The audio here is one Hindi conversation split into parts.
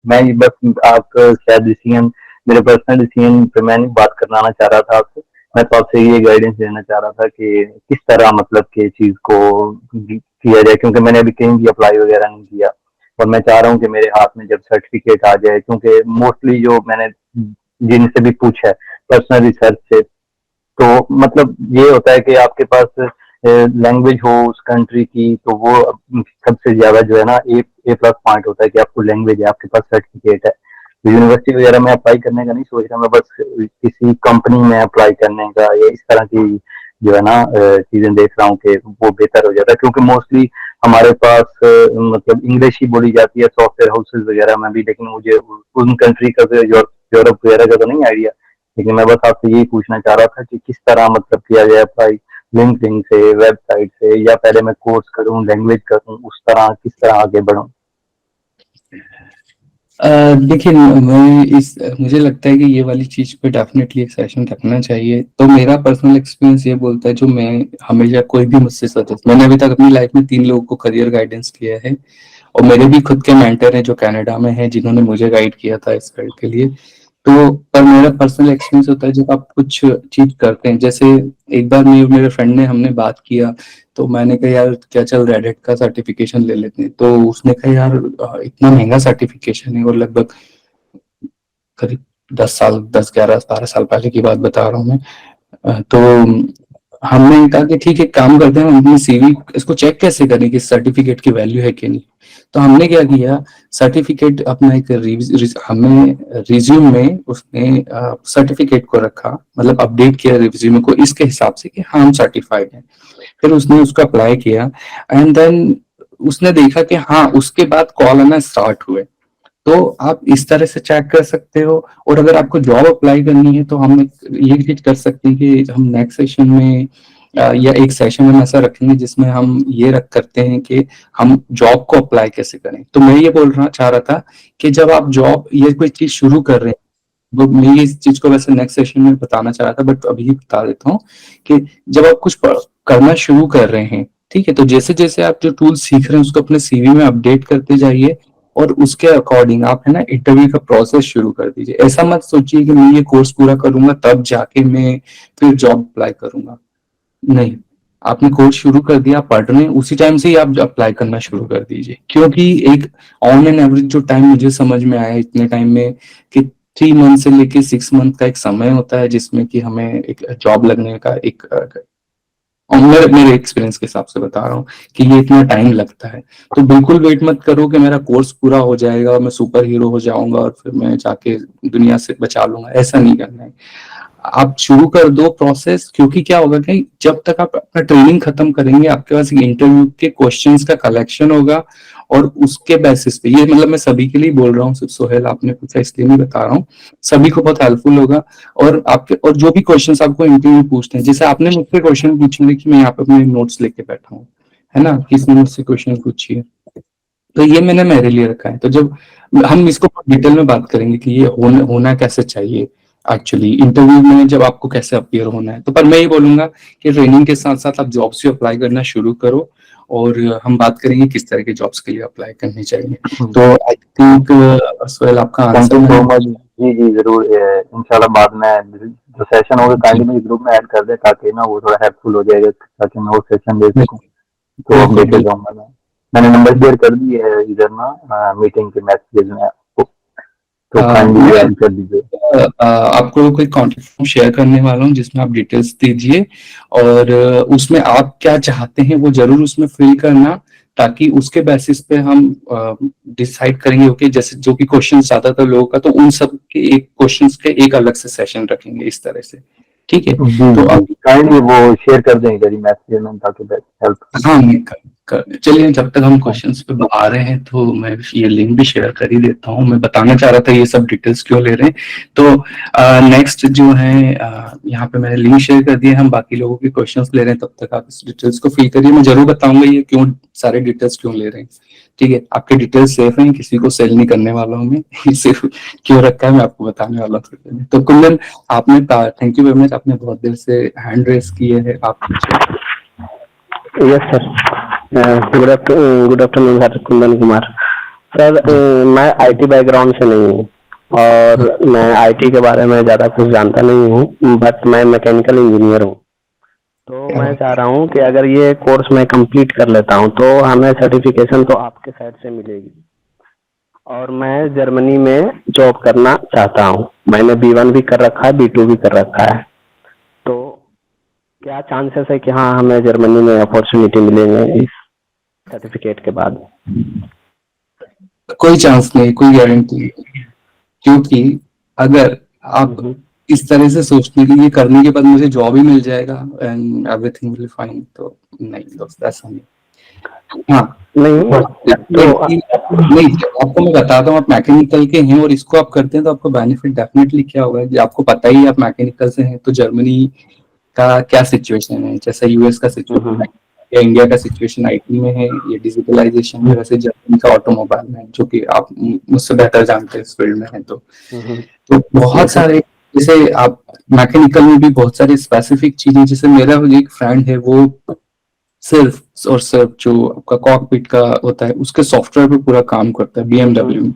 मैं ये बस आप शायद डिसीजन, मेरे पर्सनल डिसीजन पे मैं नहीं बात करना चाह रहा था आपसे। मैं तो आपसे ये गाइडेंस लेना चाह रहा था कि किस तरह मतलब कि चीज़ को किया जाए, क्योंकि मैंने अभी कहीं भी अप्लाई वगैरह नहीं किया और मैं चाह रहा हूँ कि मेरे हाथ में जब सर्टिफिकेट आ जाए, क्योंकि मोस्टली जो मैंने जिनसे भी पूछा है पर्सनल रिसर्च से, तो मतलब ये होता है कि आपके पास लैंग्वेज हो उस कंट्री की, तो वो सबसे ज्यादा जो है ना ए प्लस पॉइंट होता है कि आपको लैंग्वेज है, आपके पास सर्टिफिकेट है। तो यूनिवर्सिटी वगैरह में अप्लाई करने का नहीं सोच रहा मैं, बस किसी कंपनी में अप्लाई करने का या इस तरह की जो है ना चीजें देख रहा हूँ कि वो बेहतर हो जाता है, क्योंकि मोस्टली हमारे पास मतलब इंग्लिश ही बोली जाती है सॉफ्टवेयर हाउसेज वगैरह में भी, लेकिन मुझे उन कंट्री का यूरोप वगैरह का तो नहीं आइडिया। लेकिन मैं बस आपसे यही पूछना चाह रहा था कि किस तरह मतलब किया जाए अप्लाई, लिंक्डइन से, वेबसाइट से, या पहले मैं कोर्स करूं, लैंग्वेज करूं, उस तरह किस तरह आगे बढ़ूं। देखिए, मैं इस मुझे लगता है कि ये वाली चीज पे डेफिनेटली एक सेशन रखना चाहिए। तो मेरा पर्सनल एक्सपीरियंस ये बोलता है, जो मैं हमेशा कोई भी मुझसे सजेस्ट, मैंने अभी तक अपनी लाइफ में 3 लोगों को करियर गाइडेंस किया है और मेरे भी खुद के मेंटर हैं जो कनाडा में हैं, जिन्होंने मुझे गाइड किया था इस फील्ड के लिए। तो पर मेरा पर्सनल एक्सपीरियंस होता है, जब आप कुछ चीज करते हैं, जैसे एक बार मेरे फ्रेंड ने हमने बात किया, तो मैंने कहा यार क्या, चल रेडिट का सर्टिफिकेशन ले लेते हैं। तो उसने कहा यार इतना महंगा सर्टिफिकेशन है, और लगभग करीब 10 साल, 10, 11, 12 साल पहले की बात बता रहा हूँ मैं। तो हमने कहा कि ठीक है, काम करते हैं, हम अपनी सीवी इसको चेक कैसे करें कि सर्टिफिकेट की वैल्यू है कि नहीं। तो हमने क्या किया, सर्टिफिकेट अपना एक हमने रिज्यूम में उसने सर्टिफिकेट को रखा, मतलब अपडेट किया रिज्यूम को इसके हिसाब से कि हाँ हम सर्टिफाइड हैं। फिर उसने उसको अप्लाई किया, एंड देन उसने देखा कि हाँ, उसके बाद कॉल आना स्टार्ट हुए। तो आप इस तरह से चेक कर सकते हो। और अगर आपको जॉब अप्लाई करनी है, तो हम ये चीज कर सकते हैं कि हम नेक्स्ट सेशन में या एक सेशन में ऐसा रखेंगे जिसमें हम ये रख करते हैं कि हम जॉब को अप्लाई कैसे करें। तो मैं ये बोल रहा चाह रहा था कि जब आप जॉब ये कोई चीज शुरू कर रहे हैं, वो मैं ये इस चीज को वैसे नेक्स्ट सेशन में बताना चाह रहा था, बट अभी बता देता हूँ कि जब आप कुछ करना शुरू कर रहे हैं, ठीक है, तो जैसे जैसे आप जो टूल सीख रहे हैं उसको अपने सीवी में अपडेट करते जाइए, और उसके अकॉर्डिंग आप है ना इंटरव्यू का प्रोसेस शुरू कर दीजिए। ऐसा मत सोचिए कि मैं ये कोर्स पूरा करूंगा तब जाके मैं फिर जॉब अप्लाई करूंगा। नहीं, आपने कोर्स शुरू कर दिया, पढ़ रहे हैं, उसी टाइम से ही आप अप्लाई करना शुरू कर दीजिए। क्योंकि एक ऑन एन एवरेज जो टाइम मुझे समझ में आया इतने टाइम में, कि 3 मंथ से लेके 6 मंथ का एक समय होता है जिसमें कि हमें एक जॉब लगने का एक और मेरे मेरे एक्सपीरियंस के हिसाब से बता रहा हूँ कि ये इतना टाइम लगता है। तो बिल्कुल वेट मत करो कि मेरा कोर्स पूरा हो जाएगा और मैं सुपर हीरो हो जाऊंगा और फिर मैं जाके दुनिया से बचा लूंगा, ऐसा नहीं करना है। आप शुरू कर दो प्रोसेस, क्योंकि क्या होगा कि जब तक आप अपना ट्रेनिंग खत्म करेंगे, आपके पास इंटरव्यू के क्वेश्चंस का कलेक्शन होगा, और उसके बेसिस पे, ये मतलब मैं सभी के लिए बोल रहा हूँ, सिर्फ सोहेल आपने पूछा इसलिए नहीं बता रहा हूँ, सभी को बहुत हेल्पफुल होगा। और जो भी क्वेश्चंस आपको इंटरव्यू पूछते हैं, जैसे आपने मुझसे क्वेश्चन पूछेंगे कि मैं यहाँ पे अपने नोट्स लेके बैठा हूँ, है ना, किसने मुझसे क्वेश्चन पूछिए, तो ये मैंने मेरे लिए रखा है। तो जब हम इसको डिटेल में बात करेंगे कि ये होना कैसे चाहिए एक्चुअली इंटरव्यू में, जब आपको कैसे अपियर होना है, तो पर मैं ये बोलूंगा कि ट्रेनिंग के साथ साथ आप जॉब्स भी अप्लाई करना शुरू करो, और हम बात करेंगे किस तरह के जॉब्स के लिए अप्लाई करनी चाहिए। तो आई थिंक सोहेल, आपका थैंक आंसर यू सो मैंने। मच। जी जी जरूर, इंशाल्लाह बाद में जो सेशन होगा जी, काइंडली मेरे ग्रुप में ऐड कर दे, ताकि ना वो थोड़ा हेल्पफुल हो जाएगा, ताकि मैं वो सेशन दे सकूं। तो अब बिल्कुल लेके बिल्कुल जाऊंगा मैं। मैंने नंबर शेयर बिल्कुल। कर दी है इधर ना मीटिंग के मैसेज में आपको, तो काइंडली मैं ऐड कर दीजिए। आपको कोई कॉन्टेक्ट फॉर्म शेयर करने वाला हूँ जिसमें आप डिटेल्स दीजिए, और उसमें आप क्या चाहते हैं वो जरूर उसमें फिल करना, ताकि उसके बेसिस पे हम डिसाइड करेंगे। ओके, जैसे जो भी क्वेश्चन ज्यादातर लोगों का, तो उन सब के एक क्वेश्चंस के एक अलग से सेशन रखेंगे इस तरह से। ठीक है, जी तो जी अब काइंडली वो शेयर कर दें इधर ही मैसेज में, ताकि हेल्प। हाँ, चलिए, जब तक हम क्वेश्चंस पे आ रहे हैं तो मैं ये लिंक भी शेयर कर ही देता हूँ। मैं बताना चाह रहा था ये सब डिटेल्स क्यों ले रहे हैं। तो नेक्स्ट जो है, यहाँ पे मैंने लिंक शेयर कर दिया, हम बाकी लोगों के क्वेश्चंस ले रहे हैं, तब तक आप इस डिटेल्स को फिल करिए। मैं जरूर बताऊंगा ये क्यों, सारे डिटेल्स क्यों ले रहे हैं। ठीक है, आपके डिटेल्स सेफ हैं, किसी को सेल नहीं करने वाला हूँ मैं। ये सिर्फ क्यों रखा है मैं आपको बताने वाला हूँ। तो कुंदन, आपने, थैंक यू वेरी मच, आपने बहुत देर से हैंड रेस किए है, आप पूछे। Yes, sir. Good afternoon, Mr. Kundan Kumar. Sir मैं आईटी बैकग्राउंड से नहीं हूँ और मैं आईटी के बारे में ज़्यादा कुछ जानता नहीं हूँ, बट मैं मैकेनिकल इंजीनियर हूँ। तो मैं चाह रहा हूँ कि अगर ये कोर्स मैं कंप्लीट कर लेता हूँ तो हमें सर्टिफिकेशन तो आपके साइड से मिलेगी, और मैं जर्मनी में जॉब करना चाहता हूँ। मैंने B1 भी कर रखा है, B2 भी कर रखा है। तो क्या चांसेस है कि हाँ हमें जर्मनी में अपॉर्चुनिटी मिलेंगे इस सर्टिफिकेट के बाद? कोई चांस नहीं, कोई गारंटी नहीं, क्योंकि अगर आप इस तरह से सोचते हैं कि ये करने के बाद मुझे जॉब ही मिल जाएगा एंड एवरीथिंग विल फाइन, तो नहीं दोस्त, ऐसा नहीं। हाँ नहीं तो नहीं, आपको मैं बताता हूँ, आप मैकेनिकल के हैं और इसको आप करते हैं तो आपको बेनिफिट डेफिनेटली क्या होगा, कि आपको पता ही है आप मैकेनिकल से हैं तो जर्मनी का क्या सिचुएशन है, जैसे यूएस का सिचुएशन है या इंडिया का सिचुएशन आईटी में है, ये डिजिटलाइजेशन है, वैसे जर्मनी का ऑटोमोबाइल में है, जो कि आप मुझसे बेहतर जानते हैं इस फील्ड में है। तो बहुत सारे, जैसे आप मैकेनिकल में भी बहुत सारी स्पेसिफिक चीजें, जैसे मेरा एक फ्रेंड है वो सिर्फ और सिर्फ जो आपका कॉकपिट का होता है उसके सॉफ्टवेयर पे पूरा काम करता है बीएमडब्ल्यू में।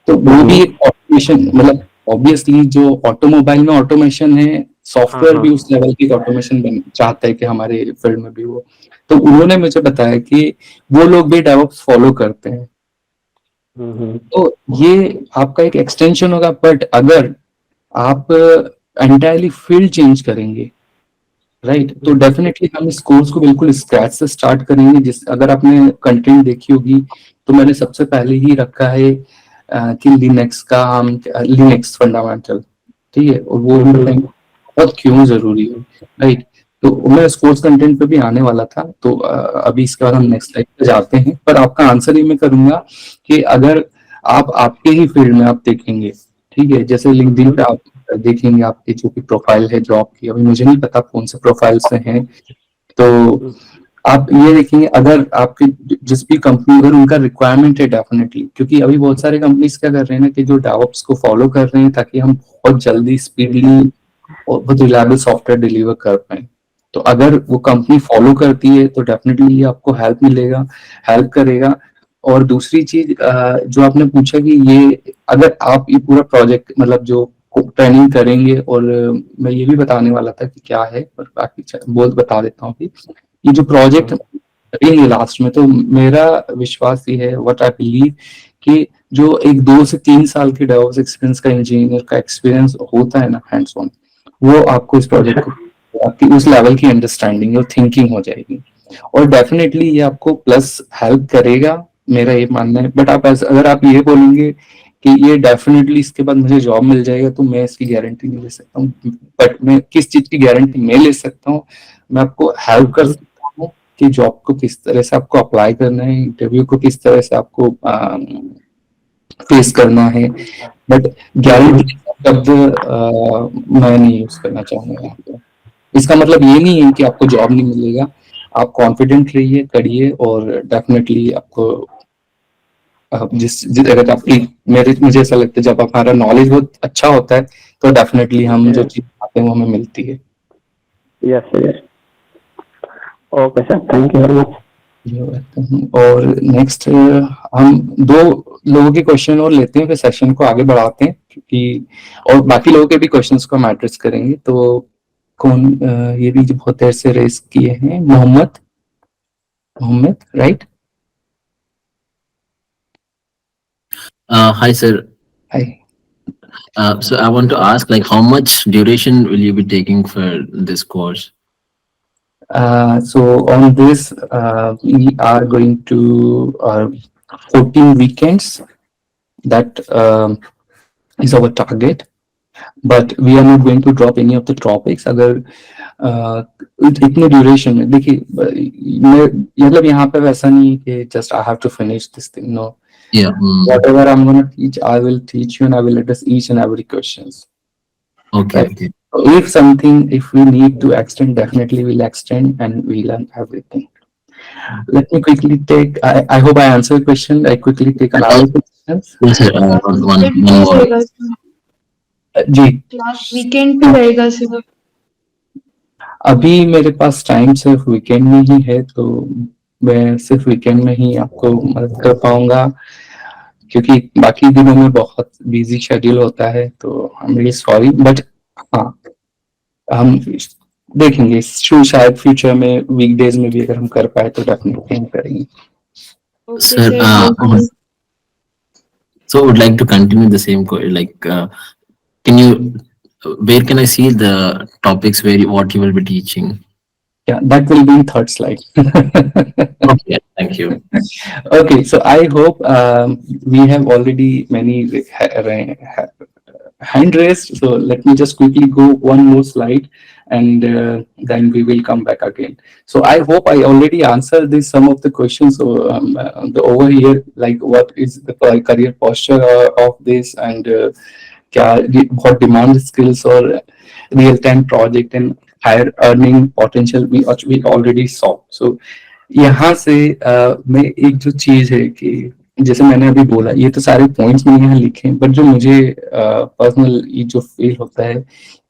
तो वो भी एक ऑटोमेशन, मतलब ऑब्वियसली जो ऑटोमोबाइल में ऑटोमेशन है, सॉफ्टवेयर भी उस लेवल की ऑटोमेशन चाहता है कि हमारे फील्ड में भी हो। तो उन्होंने मुझे बताया कि वो लोग भी डेवऑप्स फॉलो करते हैं। तो ये आपका एक एक्सटेंशन होगा, बट अगर आप एंटायरली फील्ड चेंज करेंगे, राइट, तो डेफिनेटली हम इस कोर्स को बिल्कुल स्क्रैच से स्टार्ट करेंगे। जिस अगर आपने कंटेंट देखी होगी तो मैंने सबसे पहले ही रखा है कि लिनक्स का हम लिनक्स फंडामेंटल, ठीक है, और वो हम बताएंगे बहुत क्यों जरूरी है, राइट। तो मैं इस कोर्स कंटेंट पे भी आने वाला था, तो अभी इसके बाद हम नेक्स्ट स्लाइड पे जाते हैं। पर आपका आंसर ही मैं करूंगा कि अगर आप आपके ही फील्ड में आप देखेंगे, ठीक है, जैसे लिंक्डइन पे आप देखेंगे आपकी जो भी प्रोफाइल है जॉब की, अभी मुझे नहीं पता कौन से प्रोफाइल से हैं, तो आप ये देखेंगे अगर आपके जिस भी कंपनी, अगर उनका रिक्वायरमेंट है डेफिनेटली, क्योंकि अभी बहुत सारे कंपनीज क्या कर रहे हैं ना कि जो डेवऑप्स को फॉलो कर रहे हैं ताकि हम बहुत जल्दी स्पीडली और बहुत रिलायबल सॉफ्टवेयर डिलीवर कर पाए। तो अगर वो कंपनी फॉलो करती है तो डेफिनेटली ये आपको हेल्प मिलेगा, हेल्प करेगा। और दूसरी चीज जो आपने पूछा कि ये अगर आप ये पूरा प्रोजेक्ट मतलब जो ट्रेनिंग करेंगे, और मैं ये भी बताने वाला था कि क्या है, पर बाकी बोल बता देता हूँ कि ये जो प्रोजेक्ट करेंगे लास्ट में, तो मेरा विश्वास ये है, व्हाट आई बिलीव, कि जो एक 2 से 3 साल की डेवऑप्स एक्सपीरियंस का इंजीनियर का एक्सपीरियंस होता है ना हैंड्स ऑन, वो आपको इस प्रोजेक्ट को आपकी उस लेवल की अंडरस्टैंडिंग और थिंकिंग हो जाएगी, और डेफिनेटली ये आपको प्लस हेल्प करेगा, मेरा ये मानना है। बट आप अगर आप ये बोलेंगे कि ये डेफिनेटली इसके बाद मुझे जॉब मिल जाएगा, तो मैं इसकी गारंटी नहीं ले सकता हूँ। बट मैं किस चीज की गारंटी मैं ले सकता हूँ, मैं आपको हेल्प कर सकता हूँ कि जॉब को किस तरह से आपको अप्लाई करना है, इंटरव्यू को किस तरह से आपको फेस करना है, बट गारंटी शब्द मैं नहीं यूज करना चाहूंगा यहाँ पे। इसका मतलब ये नहीं है कि आपको जॉब नहीं मिलेगा, आप कॉन्फिडेंट रहिए, करिए, और डेफिनेटली आपको जिस अगर आपकी मुझे ऐसा लगता है जब हमारा नॉलेज बहुत अच्छा होता है तो डेफिनेटली हम जो चीज पाते हैं वो हमें मिलती है। Yes yes, okay sir, thank you very much. और नेक्स्ट हम 2 लोगों के क्वेश्चन और लेते हैं, फिर सेशन को आगे बढ़ाते हैं, क्योंकि और बाकी लोगों के भी क्वेश्चंस को हम एड्रेस करेंगे। तो कौन ये भी जो बहुत देर से रेस किए हैं, Mohammad, right? Hi, sir. Hi. So I want to ask, like, how much duration will you be taking for this course? So on this, we are going to 14 weekends. That is our target. But we are not going to drop any of the topics. अगर इतने ड्यूरेशन में देखिए, मतलब यहाँ पे वैसा नहीं है कि just I have to finish this thing. No. Yeah. Whatever I'm going to teach, I will teach you and I will address each and every questions. Okay. Right? Okay. So if we need to extend, definitely we'll extend and we learn everything. Let me quickly take, I hope I answered the question. I quickly take another question. Yes, sir. One more. Ji, weekend पे रहेगा सिर्फ। अभी मेरे पास टाइम सिर्फ वीकेंड में ही है, तो मैं सिर्फ वीकेंड में ही आपको मदद कर पाऊंगा। क्योंकि बाकी दिनों में बहुत बिजी शेड्यूल होता है, तो I am really sorry, but हाँ, हम देखेंगे शायद फ्यूचर में वीकडेज में भी अगर हम कर पाए तो डेफिनेटली हम करेंगे। Okay, Sir, sir. Thank you. so I would like to continue the same can you where can I see the topics what you will be teaching? Yeah, that will be in third slide. Okay, thank you. Okay, so I hope we have already many hand raised. So let me just quickly go one more slide, and then we will come back again. So I hope I already answered some of the questions. So over here, like what is the career posture of this, and what demand skills or real time project and higher earning potential we already saw. So यहाँ से मैं एक जो चीज है कि जैसे मैंने अभी बोला, ये तो सारे पॉइंट्स मैंने यहाँ लिखे हैं, बट जो मुझे पर्सनल ये जो फील होता है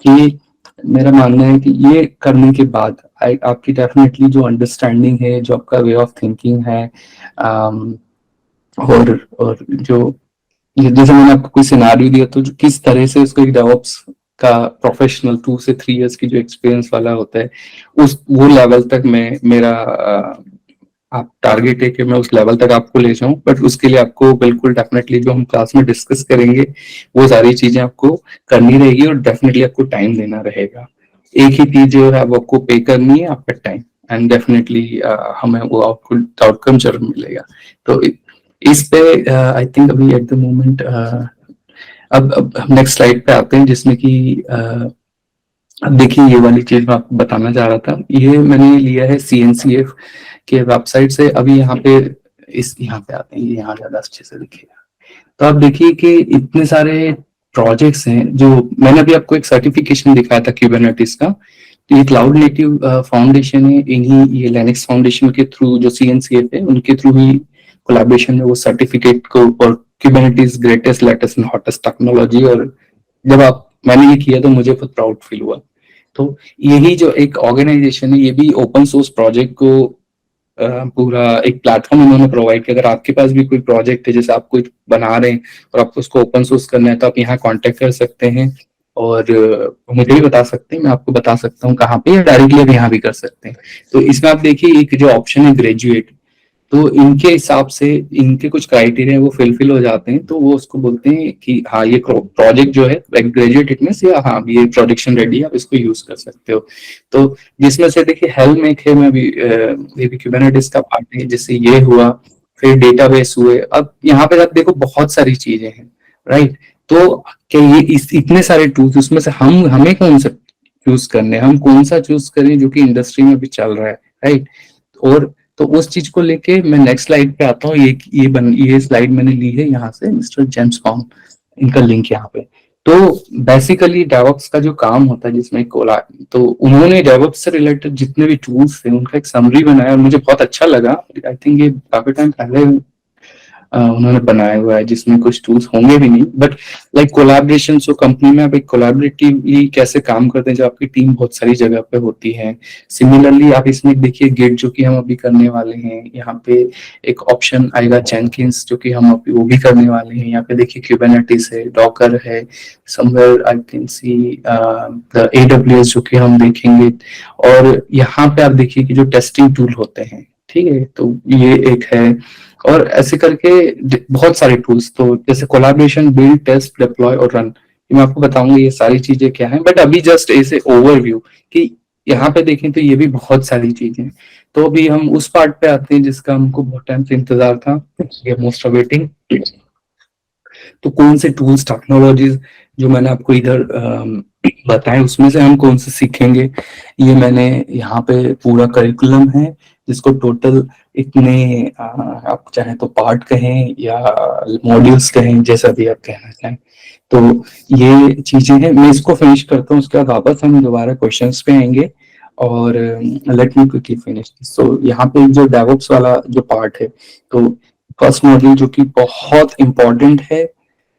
कि मेरा मानना है कि ये करने के बाद आपकी डेफिनेटली जो अंडरस्टैंडिंग है, जो आपका वे ऑफ थिंकिंग है, और जो जैसे मैंने आपको कोई सिनारियो दिया, तो किस तरह से उसको एक डेवऑप्स का प्रोफेशनल 2 से 3 इयर्स की जो एक्सपीरियंस वाला होता है, वो लेवल तक मेरा आप टारगेट है कि मैं उस लेवल तक आपको ले जाऊं। बट उसके लिए आपको बिल्कुल डेफिनेटली जो हम क्लास में डिस्कस करेंगे वो सारी चीजें आपको करनी रहेगी, और डेफिनेटली आपको टाइम देना रहेगा। एक ही चीज जो है वो आपको पे करनी है, आपका टाइम, एंड डेफिनेटली हमें वो आउटकम जरूर मिलेगा। तो इस पे आई थिंक अभी एट द मोमेंट अब नेक्स्ट स्लाइड पे आते हैं, जिसमें कि अब देखिए ये वाली चीज मैं आपको बताना चाह रहा था। ये मैंने लिया है CNCF के वेबसाइट से। अभी यहाँ पे यहाँ पे आते हैं, यहाँ ज्यादा अच्छे से दिखेगा। तो आप देखिए कि इतने सारे प्रोजेक्ट्स हैं। जो मैंने अभी आपको एक सर्टिफिकेशन दिखाया था क्यूबरनेटिस का, तो ये क्लाउड नेटिव फाउंडेशन है। इन्हीं ये लिनक्स फाउंडेशन के थ्रू जो CNCF है उनके थ्रू ही कोलैबोरेशन में वो सर्टिफिकेट को, और Kubernetes greatest latest and hottest technology. और जब मैंने ये किया तो मुझे बहुत प्राउड फील हुआ। तो यही जो एक ऑर्गेनाइजेशन है, ये भी ओपन सोर्स प्रोजेक्ट को पूरा एक प्लेटफॉर्म उन्होंने प्रोवाइड किया। अगर आपके पास भी कोई प्रोजेक्ट है, जैसे आप कुछ बना रहे हैं और आपको उसको ओपन सोर्स करना है, तो आप यहाँ कांटेक्ट कर सकते हैं और मुझे भी बता सकते हैं, मैं आपको बता सकता हूँ कहाँ पे, या डायरेक्टली आप यहाँ भी कर सकते हैं। तो इसमें आप देखिए एक जो ऑप्शन है ग्रेजुएट, तो इनके हिसाब से इनके कुछ क्राइटेरिया वो फिलफिल हो जाते हैं, तो वो उसको बोलते हैं कि हाँ ये प्रोजेक्ट जो है ग्रेजुएट इटनेस, या हाँ ये प्रोडक्शन रेडी, आप इसको यूज कर सकते हो। तो जिसमें से देखिए हेल्म एक है, मैं भी ये भी कुबरनेटिस का पार्ट है, जैसे ये हुआ, फिर डेटाबेस हुए। अब यहाँ पे आप देखो बहुत सारी चीजें हैं, राइट। तो क्या ये इतने सारे टूल्स, उसमें से हमें कौन सा चूज करने, हम कौन सा चूज करें जो कि इंडस्ट्री में भी चल रहा है, राइट। और तो उस चीज को लेके मैं नेक्स्ट स्लाइड पे आता हूँ। ये स्लाइड मैंने ली है यहाँ से, मिस्टर जेम्स पॉन, इनका लिंक यहाँ पे। तो बेसिकली डेवऑप्स का जो काम होता है, जिसमें तो उन्होंने डेवऑप्स से रिलेटेड जितने भी टूल्स थे उनका एक समरी बनाया, और मुझे बहुत अच्छा लगा। आई थिंक ये काफी टाइम पहले उन्होंने बनाया हुआ है, जिसमें कुछ टूल्स होंगे भी नहीं, but like collaboration. So company में आप एक कोलैबोरेटिवली कैसे काम करते हैं जब आपकी टीम बहुत सारी जगह पे होती है। सिमिलरली आप इसमें देखिए गिट, जो कि हम अभी करने वाले हैं। यहाँ पे एक ऑप्शन आएगा जेनकिंस, जो कि हम अभी वो भी करने वाले हैं। यहाँ पे देखिए कुबरनेटिस है, डॉकर है, somewhere I can see the AWS, जो कि हम देखेंगे। और यहाँ पे आप देखिए कि जो टेस्टिंग टूल होते हैं, ठीक है, तो ये एक है। और ऐसे करके बहुत सारे टूल्स, तो जैसे कोलैबोरेशन, बिल्ड, टेस्ट, डिप्लॉय और रन, मैं आपको बताऊंगा ये सारी चीजें क्या हैं। बट अभी जस्ट ऐसे ओवरव्यू कि यहाँ पे देखें तो ये भी बहुत सारी चीजें। तो अभी हम उस पार्ट पे आते हैं जिसका हमको बहुत टाइम से इंतजार था, ये मोस्ट अवेटिंग। तो कौन से टूल्स, टेक्नोलॉजीज जो मैंने आपको इधर बताए, उसमें से हम कौन से सीखेंगे। ये मैंने यहाँ पे पूरा करिकुलम है, जिसको टोटल इतने आप चाहें तो पार्ट कहें या मॉड्यूल्स कहें, जैसा भी आप कहना चाहें। तो ये चीजें हैं। मैं इसको फिनिश करता हूँ, उसके बाद वापस हम दोबारा क्वेश्चंस पे आएंगे। और लेट मी क्विकली फिनिश। सो यहाँ पे जो डेवऑप्स वाला जो पार्ट है, तो फर्स्ट मॉड्यूल जो कि बहुत इम्पोर्टेंट है,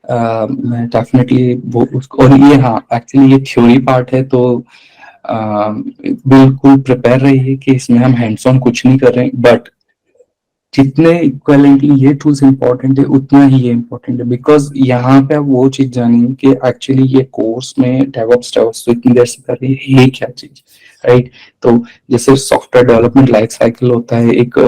मैं डेफिनेटली वो उसको, और ये हाँ एक्चुअली ये थ्योरी पार्ट है, तो बिल्कुल प्रिपेयर रहिए कि इसमें हम हैंड्स ऑन कुछ नहीं कर रहे हैं। बट जितने इक्वलेंटली ये टूल्स इंपॉर्टेंट है उतना ही ये इंपॉर्टेंट है, बिकॉज यहाँ पे आप वो चीज जानेंगे कि एक्चुअली ये कोर्स में डेवऑप्स तो इतनी देर से कर रही है, ये क्या चीज, राइट। तो जैसे सॉफ्टवेयर डेवलपमेंट लाइफ साइकिल होता है, एक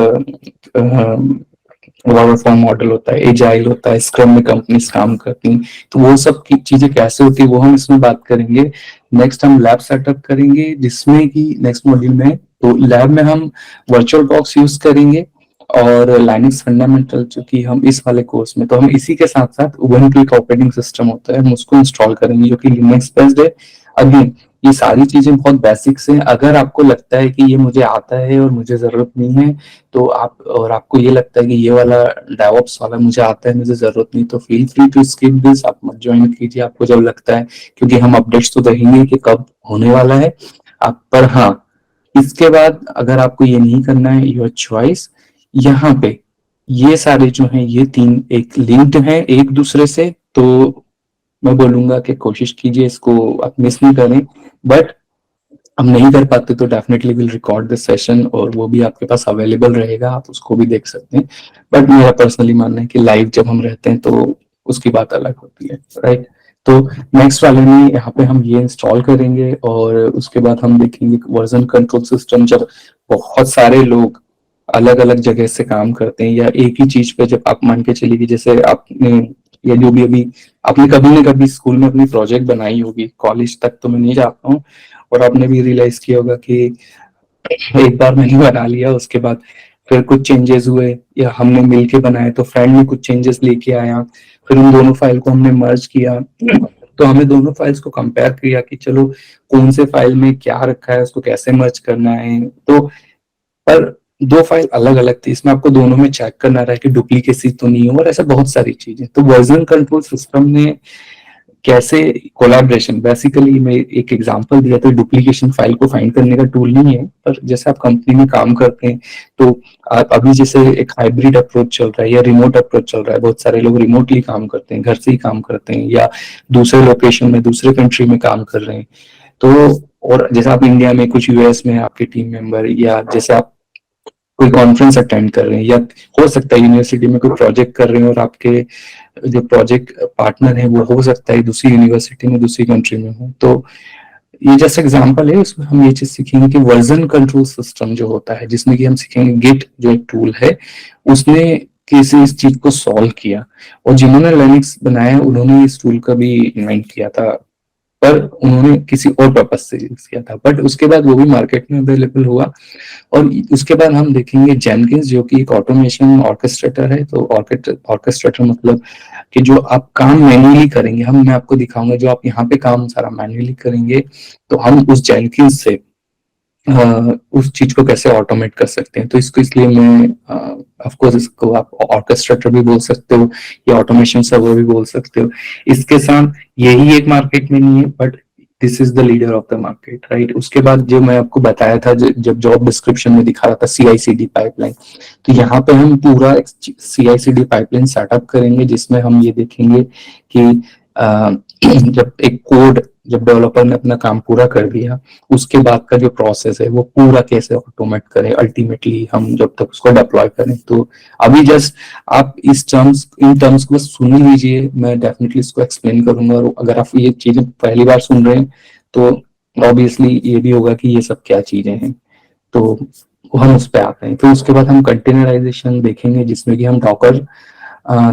वाटरफॉल मॉडल होता है, एजाइल होता है, स्क्रम में कंपनीज काम करती हैं, तो वो सब की चीजें कैसे होती है वो हम इसमें बात करेंगे। नेक्स्ट हम लैब सेटअप करेंगे, जिसमें कि नेक्स्ट मॉड्यूल में, तो लैब में हम वर्चुअल बॉक्स यूज करेंगे और लाइनक्स फंडामेंटल, जो कि हम इस वाले कोर्स में, तो हम इसी के साथ साथ उबुंटू एक ऑपरेटिंग सिस्टम होता है, हम उसको इंस्टॉल करेंगे जो कि लिनक्स बेस्ड है। अगेन ये सारी चीजें बहुत बेसिक्स हैं, अगर आपको लगता है कि ये मुझे आता है और मुझे जरूरत नहीं है, तो आप, और आपको ये लगता है कि ये वाला डेवऑप्स वाला मुझे आता है मुझे जरूरत नहीं, तो feel free to skip this, आप मत ज्वाइन कीजिए आपको जब लगता है, क्योंकि हम अपडेट्स तो देंगे कि कब होने वाला है आप पर। हाँ, इसके बाद अगर आपको ये नहीं करना है, योर चॉइस। यहाँ पे ये सारे जो हैं ये तीन एक लिंक्ड हैं एक दूसरे से, तो मैं बोलूंगा कि कोशिश कीजिए इसको आप मिस नहीं करें, बट हम नहीं कर पाते तो definitely will record this session और वो भी आपके पास अवेलेबल रहेगा, आप उसको भी देख सकते हैं। बट मेरा पर्सनली मानना है कि लाइव जब हम रहते हैं तो उसकी बात अलग होती है, राइट। तो नेक्स्ट वाले में यहाँ पे हम ये इंस्टॉल करेंगे और उसके बाद हम देखेंगे वर्जन कंट्रोल सिस्टम। जब बहुत सारे लोग अलग अलग जगह से काम करते हैं या एक ही चीज पे, जब आप मान के चलिए कि जैसे आपने, या जो भी अभी आपने कभी ना कभी स्कूल में अपनी प्रोजेक्ट बनाई होगी, कॉलेज तक तो मैं नहीं जाता हूँ, और आपने भी रियलाइज किया होगा कि एक बार मैंने बना लिया, उसके बाद फिर कुछ चेंजेस हुए या हमने मिलके बनाए तो फ्रेंड ने कुछ चेंजेस लेके आया, फिर उन दोनों फाइल को हमने मर्ज किया, तो हमें दोनों फाइल्स को कंपेयर किया कि चलो कौन से फाइल में क्या रखा है, उसको कैसे मर्ज करना है। तो पर दो फाइल अलग अलग थी, इसमें आपको दोनों में चेक करना रहा है कि डुप्लीकेसी तो नहीं हो, और ऐसा बहुत सारी चीजें। तो वर्जन कंट्रोल सिस्टम ने कैसे कोलैबोरेशन, बेसिकली मैं एक एग्जांपल दिया तो डुप्लीकेशन फाइल को फाइंड करने का टूल नहीं है, पर जैसे आप कंपनी में काम करते हैं तो आप अभी जैसे एक हाइब्रिड अप्रोच चल रहा है या रिमोट अप्रोच चल रहा है, बहुत सारे लोग रिमोटली काम करते हैं, घर से ही काम करते हैं या दूसरे लोकेशन में दूसरे कंट्री में काम कर रहे हैं। तो और जैसे आप इंडिया में कुछ यूएस में आपके टीम मेंबर, या जैसे आप कोई कॉन्फ्रेंस अटेंड कर रहे हैं, या हो सकता है यूनिवर्सिटी में कोई प्रोजेक्ट कर रहे हैं और आपके जो प्रोजेक्ट पार्टनर है वो हो सकता है दूसरी यूनिवर्सिटी में दूसरी कंट्री में हो। तो ये जैसे एग्जांपल है, उसमें हम ये चीज सीखेंगे कि वर्जन कंट्रोल सिस्टम जो होता है, जिसमें कि हम सीखेंगे गिट जो एक टूल है, उसने किसी इस चीज को सॉल्व किया, और जिन्होंने लिनक्स बनाया उन्होंने इस टूल का भी इन्वेंट किया था, पर उन्होंने किसी और पर्पज से यूज किया था, बट उसके बाद वो भी मार्केट में अवेलेबल हुआ। और उसके बाद हम देखेंगे जेनकिंस जो कि एक ऑटोमेशन ऑर्केस्ट्रेटर है। तो ऑर्केस्ट्रेटर मतलब कि जो आप काम मैन्युअली करेंगे, मैं आपको दिखाऊंगा जो आप यहाँ पे काम सारा मैन्युअली करेंगे, तो हम उस जेनकिंस से उस चीज को कैसे ऑटोमेट कर सकते हैं। तो इसको इसलिए मैं ऑफ कोर्स इसको आप ऑर्केस्ट्रेटर भी बोल सकते हो या ऑटोमेशन सर्वर भी बोल सकते हो। इसके साथ यही एक मार्केट में नहीं है, but this is the leader of the market, right. उसके बाद जो मैं आपको बताया था, जब जॉब डिस्क्रिप्शन में दिखा रहा था CI/CD पाइपलाइन, तो यहाँ पे हम पूरा CI/CD पाइपलाइन सेटअप करेंगे, जिसमें हम ये देखेंगे कि जब एक कोड, जब डेवलपर ने अपना काम पूरा कर दिया, उसके बाद का जो प्रोसेस है वो पूरा कैसे ऑटोमेट करें, अल्टीमेटली हम जब तक उसको डिप्लॉय करें। तो अभी जस्ट आप इन टर्म्स को सुन लीजिए, मैं डेफिनेटली इसको एक्सप्लेन करूंगा, और अगर आप ये चीजें पहली बार सुन रहे हैं तो ऑब्वियसली ये भी होगा कि ये सब क्या चीजें हैं, तो हम उस पर आते हैं। फिर उसके बाद हम कंटेनराइजेशन देखेंगे, जिसमें कि हम डॉकर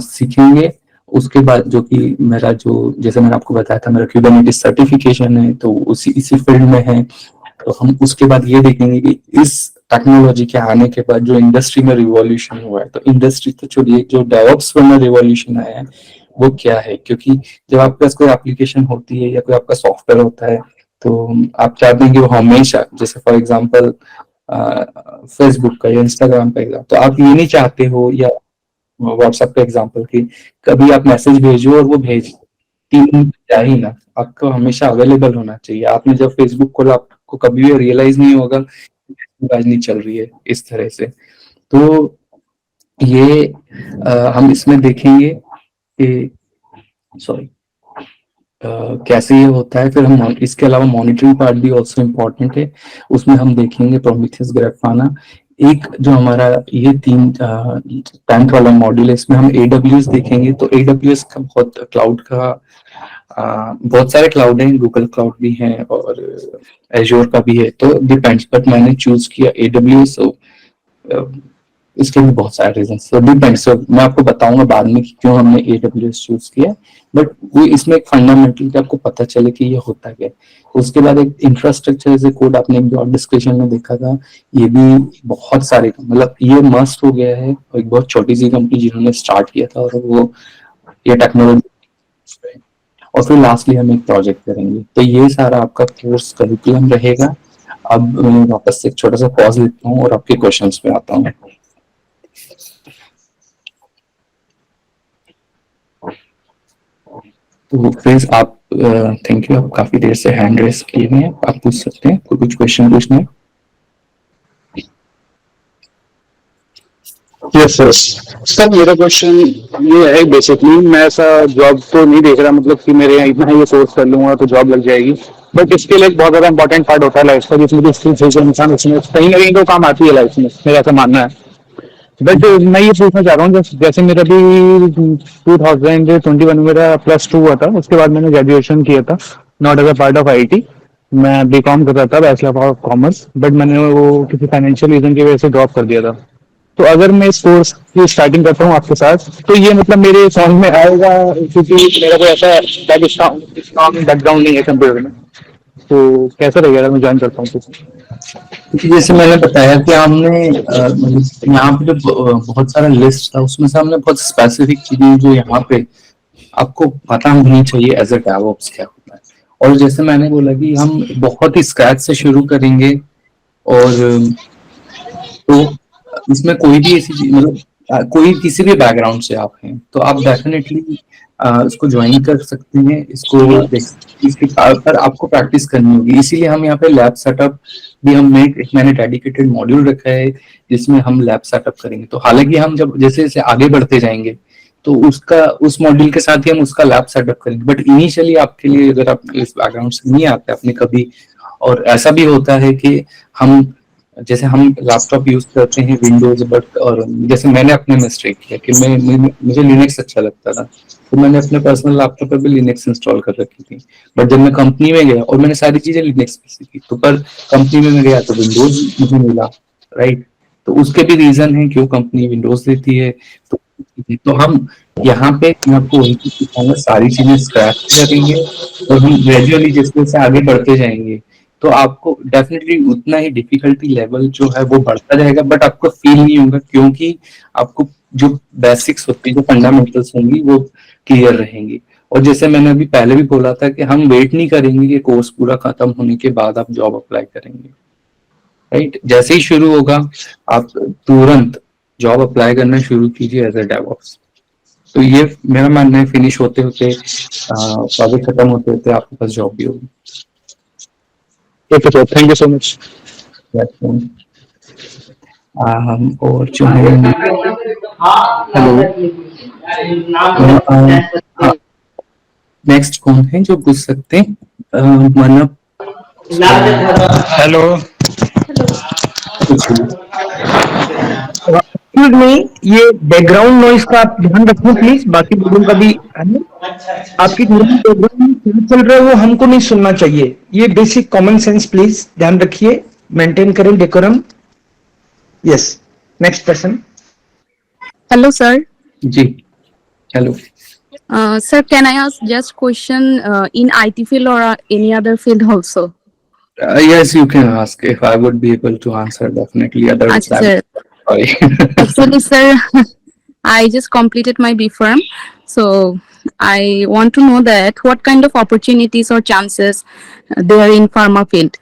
सीखेंगे। उसके बाद जो कि मेरा जो, जैसे मैंने आपको बताया था, मेरा क्यूबरनेटिस सर्टिफिकेशन है, तो इसी फील्ड में है। तो हम उसके बाद ये देखेंगे कि इस टेक्नोलॉजी के आने के बाद जो इंडस्ट्री में रिवॉल्यूशन हुआ है, तो इंडस्ट्री तो छोड़िए, जो डेवऑप्स में रिवॉल्यूशन आया है वो क्या है, क्योंकि जब आपके पास कोई एप्लीकेशन होती है या कोई आपका सॉफ्टवेयर होता है, तो आप चाहते हैं कि वो हमेशा, जैसे फॉर एग्जाम्पल फेसबुक का या इंस्टाग्राम का एग्जाम्पल, तो आप ये नहीं चाहते हो, या व्हाट्सएप का एग्जाम्पल की कभी आप मैसेज भेजो और वो 3 दिन जा ही ना, आपको हमेशा अवेलेबल होना चाहिए। आपने जब फेसबुक खोला आपको कभी भी रियलाइज नहीं होगा आज नहीं चल रही है इस तरह से। तो ये हम इसमें देखेंगे कि सॉरी कैसे ये होता है। फिर हम इसके अलावा मॉनिटरिंग पार्ट भी ऑल्सो इम्पोर्टेंट है, उसमें हम देखेंगे प्रोमीथियस, ग्राफाना, एक जो हमारा ये 10th वाला मॉड्यूल है, इसमें हम AWS देखेंगे। तो AWS का बहुत क्लाउड का बहुत सारे क्लाउड हैं, गूगल क्लाउड भी है और एज्योर का भी है, तो डिपेंड्स, बट मैंने चूज किया AWS। इसके भी बहुत सारे रीजन, so डिपेंड्स। मैं आपको बताऊंगा बाद में कि क्यों हमने AWS चूज किया, बट वो इसमें एक फंडामेंटल आपको पता चले कि ये होता क्या है। उसके बाद एक इंफ्रास्ट्रक्चर एज ए कोड, आपने एक जॉब डिस्क्रिप्शन में देखा था, ये भी बहुत सारे, मतलब ये मस्ट हो गया है। एक बहुत छोटी सी कंपनी जिन्होंने स्टार्ट किया था, और वो ये टेक्नोलॉजी, और फिर लास्टली हम एक प्रोजेक्ट करेंगे। तो ये सारा आपका कोर्स करिकुलम रहेगा। अब मैं वापस से एक छोटा सा पॉज लेता हूँ और आपके क्वेश्चंस पे आता हूँ। तो फ्रेंड्स, आप थैंक यू, आप काफी देर से हैंड रेस किए हुए हैं, आप पूछ सकते हैं, कोई कुछ क्वेश्चन पूछना है? Yes sir. सर मेरा क्वेश्चन ये है, बेसिकली मैं ऐसा जॉब तो नहीं देख रहा, मतलब कि मेरे यहाँ इतना है ये कोर्स कर लूंगा तो जॉब लग जाएगी, बट इसके लिए एक बहुत ज्यादा इंपॉर्टेंट पार्ट होता है लाइफ का, जिसमें कि स्किल्स है जो इंसान उसमें कहीं ना कहीं तो काम आती है लाइफ में, मेरा ऐसा मानना है। बट मैं ये पूछना चाह रहा हूँ, जैसे मेरा भी 2021 में मेरा +2 हुआ था, उसके बाद मैंने ग्रेजुएशन किया था, not as a part of IT. मैं B.Com कर रहा था, बैचलर ऑफ कॉमर्स, बट मैंने वो किसी फाइनेंशियल रीजन की वजह से ड्रॉप कर दिया था। तो अगर मैं इस कोर्स की स्टार्टिंग करता हूँ आपके साथ, तो ये मतलब मेरे समझ में आएगा, क्योंकि मेरा कोई ऐसा स्ट्रॉन्ग बैकग्राउंड नहीं है कंप्यूटर में, तो कैसा रहेगा अगर मैं ज्वाइन करता हूँ तो? क्योंकि जैसे मैंने बताया कि हमने मतलब यहाँ पे जो बहुत सारा लिस्ट था, उसमें से हमने बहुत स्पेसिफिक चीजें जो यहाँ पे आपको पता होनी चाहिए एज अ डेवऑप्स क्या होता है। और जैसे मैंने बोला कि हम बहुत ही स्क्रैच से शुरू करेंगे, और तो इसमें कोई भी ऐसी चीज, मतलब कोई किसी भी बैकग्राउंड से आप हैं तो आप डेफिनेटली इसको ज्वाइन कर सकते हैं, इसको देख, इसके पर आपको प्रैक्टिस करनी होगी। इसीलिए हम यहाँ पे लैब सेटअप भी हमने एक मैंने डेडिकेटेड मॉड्यूल रखा है जिसमें हम लैब सेटअप करेंगे। तो हालांकि हम जब जैसे जैसे आगे बढ़ते जाएंगे तो उसका उस मॉड्यूल के साथ ही हम उसका लैब सेटअप करेंगे, बट इनिशियली आपके लिए अगर आप इस बैकग्राउंड से नहीं आते आपने कभी, और ऐसा भी होता है कि हम जैसे हम लैपटॉप यूज करते हैं विंडोज, बट और जैसे मैंने अपने मिस्टेक किया कि मुझे लिनक्स अच्छा लगता था, तो मैंने अपने पर्सनल लैपटॉप पर भी लिनक्स इंस्टॉल कर रखी थी। बट जब मैं कंपनी में गया और मैंने सारी चीजें लिनक्स पे सीखी, तो पर कंपनी में मैं गया तो विंडोज मुझे मिला, राइट? तो उसके भी रीजन है क्यों कंपनी विंडोज देती है। तो हम यहाँ पे मैं आपको वही चीज सिखाऊंगा, सारी चीजें स्क्रैच करेंगे और हम ग्रेजुअली जैसे जैसे आगे बढ़ते जाएंगे तो आपको डेफिनेटली उतना ही डिफिकल्टी लेवल जो है वो बढ़ता जाएगा, बट आपको फील नहीं होगा, क्योंकि आपको जो बेसिक्स होती है, जो फंडामेंटल्स होंगी वो क्लियर रहेंगी। और जैसे मैंने अभी पहले भी बोला था कि हम वेट नहीं करेंगे कि कोर्स पूरा खत्म होने के बाद आप जॉब अप्लाई करेंगे, राइट? जैसे ही शुरू होगा आप तुरंत जॉब अप्लाई करना शुरू कीजिए एज अ डेवऑप्स। तो ये मेरा मानना है, फिनिश होते होते प्रोजेक्ट खत्म होते होते आपके पास जॉब भी होगी। Okay sir, thank you so much. और जो है हेलो, नेक्स्ट कौन है जो पूछ सकते हैं? मानव, हेलो। एक्सक्यूज मी, ये बैकग्राउंड नॉइज का आप ध्यान रखना प्लीज, बाकी लोगों का भी है ना? आपकी बैकग्राउंड में क्या चल रहा है वो हमको नहीं सुनना चाहिए। ये बेसिक कॉमन सेंस प्लीज ध्यान रखिए, मेंटेन करें decorum. Yes, next person. Hello, sir. जी hello. Sir, can I ask just question in IT field or any other field also? Yes, you can ask if I would be able to answer definitely. Otherwise, Acha, sir. sorry. Actually, sir, I just completed my B Farm, so I want to know that what kind of opportunities or chances there in pharma field.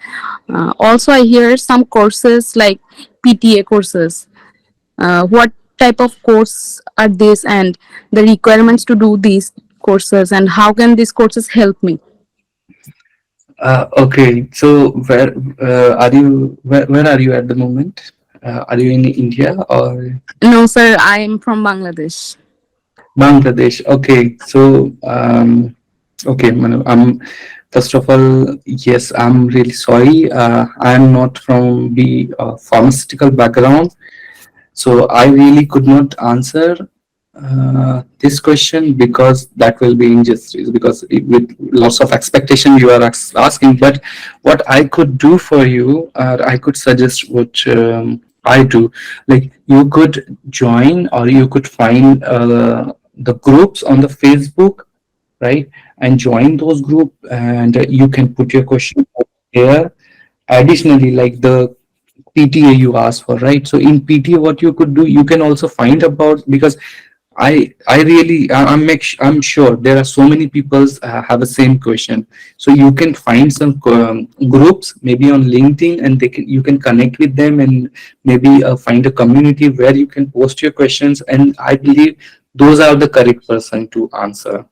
Also, I hear some courses like PTA courses. What type of course are these and the requirements to do these courses, and how can these courses help me? Okay, so where are you? Where are you at the moment? Are you in India or No, sir, I am from Bangladesh. Bangladesh? Okay, so okay, First of all, yes, I'm really sorry. I'm not from the pharmaceutical background, so I really could not answer this question because that will be injustice. Because with lots of expectation you are asking, but what I could do for you, I could suggest what I do. Like you could join or you could find the groups on the Facebook, right, and join those group, and you can put your question there. Additionally, like the PTA you asked for, right? So in PTA, what you could do, you can also find about, because I really I'm sure there are so many people have the same question. So you can find some groups maybe on LinkedIn, and you can connect with them, and maybe find a community where you can post your questions. And I believe those are the correct person to answer.